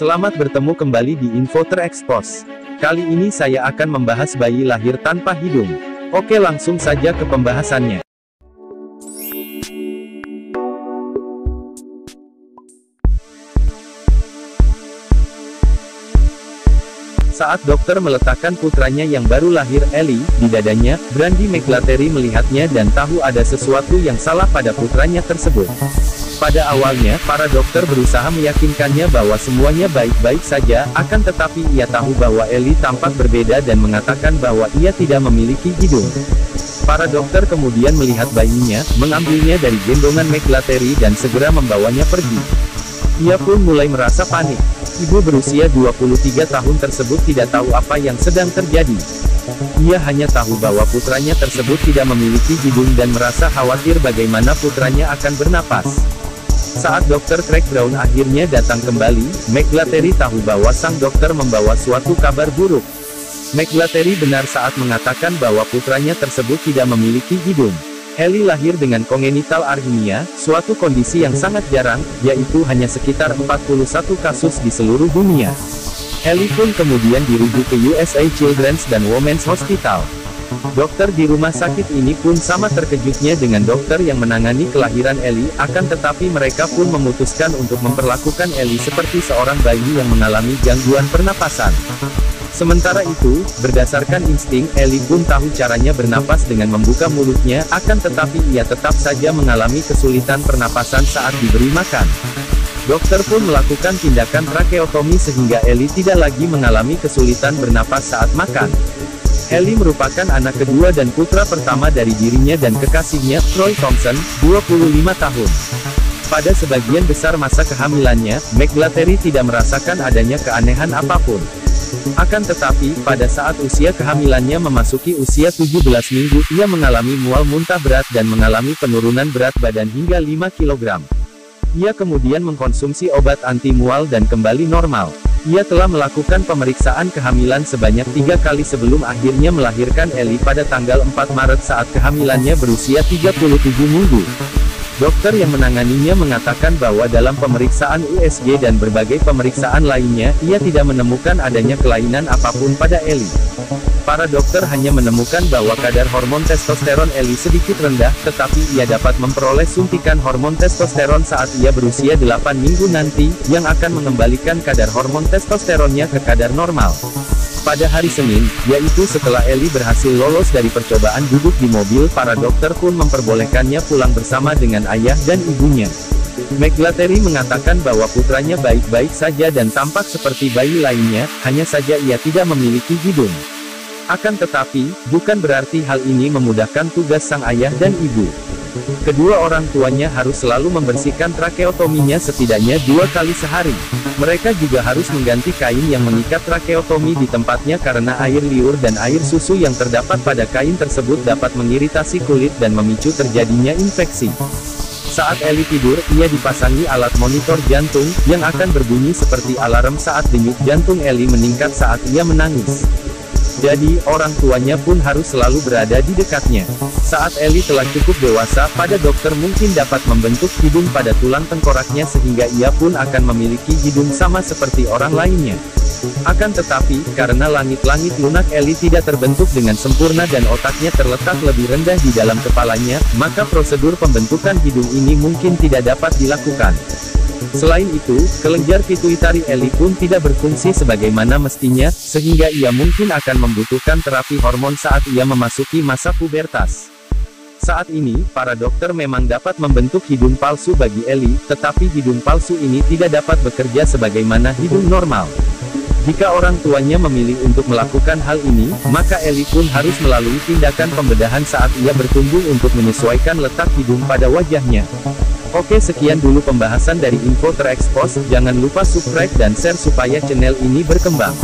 Selamat bertemu kembali di Info Terekspos. Kali ini saya akan membahas bayi lahir tanpa hidung. Oke, langsung saja ke pembahasannya. Saat dokter meletakkan putranya yang baru lahir, Ellie, di dadanya, Brandi McGlattery melihatnya dan tahu ada sesuatu yang salah pada putranya tersebut. Pada awalnya, para dokter berusaha meyakinkannya bahwa semuanya baik-baik saja, akan tetapi ia tahu bahwa Ellie tampak berbeda dan mengatakan bahwa ia tidak memiliki hidung. Para dokter kemudian melihat bayinya, mengambilnya dari gendongan McGlattery dan segera membawanya pergi. Ia pun mulai merasa panik. Ibu berusia 23 tahun tersebut tidak tahu apa yang sedang terjadi. Ia hanya tahu bahwa putranya tersebut tidak memiliki hidung dan merasa khawatir bagaimana putranya akan bernapas. Saat Dr. Craig Brown akhirnya datang kembali, McGlattery tahu bahwa sang dokter membawa suatu kabar buruk. McGlattery benar saat mengatakan bahwa putranya tersebut tidak memiliki hidung. Ellie lahir dengan congenital arrhythmia, suatu kondisi yang sangat jarang, yaitu hanya sekitar 41 kasus di seluruh dunia. Ellie pun kemudian dirujuk ke USA Children's dan Women's Hospital. Dokter di rumah sakit ini pun sama terkejutnya dengan dokter yang menangani kelahiran Ellie, akan tetapi mereka pun memutuskan untuk memperlakukan Ellie seperti seorang bayi yang mengalami gangguan pernapasan. Sementara itu, berdasarkan insting, Ellie pun tahu caranya bernapas dengan membuka mulutnya, akan tetapi ia tetap saja mengalami kesulitan pernapasan saat diberi makan. Dokter pun melakukan tindakan tracheotomi sehingga Ellie tidak lagi mengalami kesulitan bernapas saat makan. Ellie merupakan anak kedua dan putra pertama dari dirinya dan kekasihnya, Troy Thompson, 25 tahun. Pada sebagian besar masa kehamilannya, McGlattery tidak merasakan adanya keanehan apapun. Akan tetapi, pada saat usia kehamilannya memasuki usia 17 minggu, ia mengalami mual muntah berat dan mengalami penurunan berat badan hingga 5 kg. Ia kemudian mengkonsumsi obat anti mual dan kembali normal. Ia telah melakukan pemeriksaan kehamilan sebanyak 3 kali sebelum akhirnya melahirkan Ellie pada tanggal 4 Maret saat kehamilannya berusia 37 minggu. Dokter yang menanganinya mengatakan bahwa dalam pemeriksaan USG dan berbagai pemeriksaan lainnya, ia tidak menemukan adanya kelainan apapun pada Ellie. Para dokter hanya menemukan bahwa kadar hormon testosteron Ellie sedikit rendah, tetapi ia dapat memperoleh suntikan hormon testosteron saat ia berusia 8 minggu nanti, yang akan mengembalikan kadar hormon testosteronnya ke kadar normal. Pada hari Senin, yaitu setelah Ellie berhasil lolos dari percobaan duduk di mobil, para dokter pun memperbolehkannya pulang bersama dengan ayah dan ibunya. McGlattery mengatakan bahwa putranya baik-baik saja dan tampak seperti bayi lainnya, hanya saja ia tidak memiliki hidung. Akan tetapi, bukan berarti hal ini memudahkan tugas sang ayah dan ibu. Kedua orang tuanya harus selalu membersihkan tracheotominya setidaknya 2 kali sehari. Mereka juga harus mengganti kain yang mengikat tracheotomi di tempatnya karena air liur dan air susu yang terdapat pada kain tersebut dapat mengiritasi kulit dan memicu terjadinya infeksi. Saat Ellie tidur, ia dipasangi alat monitor jantung, yang akan berbunyi seperti alarm saat denyut jantung Ellie meningkat saat ia menangis. Jadi, orang tuanya pun harus selalu berada di dekatnya. Saat Ellie telah cukup dewasa, pada dokter mungkin dapat membentuk hidung pada tulang tengkoraknya sehingga ia pun akan memiliki hidung sama seperti orang lainnya. Akan tetapi, karena langit-langit lunak Ellie tidak terbentuk dengan sempurna dan otaknya terletak lebih rendah di dalam kepalanya, maka prosedur pembentukan hidung ini mungkin tidak dapat dilakukan. Selain itu, kelenjar pituitari Ellie pun tidak berfungsi sebagaimana mestinya, sehingga ia mungkin akan membutuhkan terapi hormon saat ia memasuki masa pubertas. Saat ini, para dokter memang dapat membentuk hidung palsu bagi Ellie, tetapi hidung palsu ini tidak dapat bekerja sebagaimana hidung normal. Jika orang tuanya memilih untuk melakukan hal ini, maka Ellie pun harus melalui tindakan pembedahan saat ia bertumbuh untuk menyesuaikan letak hidung pada wajahnya. Oke, sekian dulu pembahasan dari Info Terekspos. Jangan lupa subscribe dan share supaya channel ini berkembang.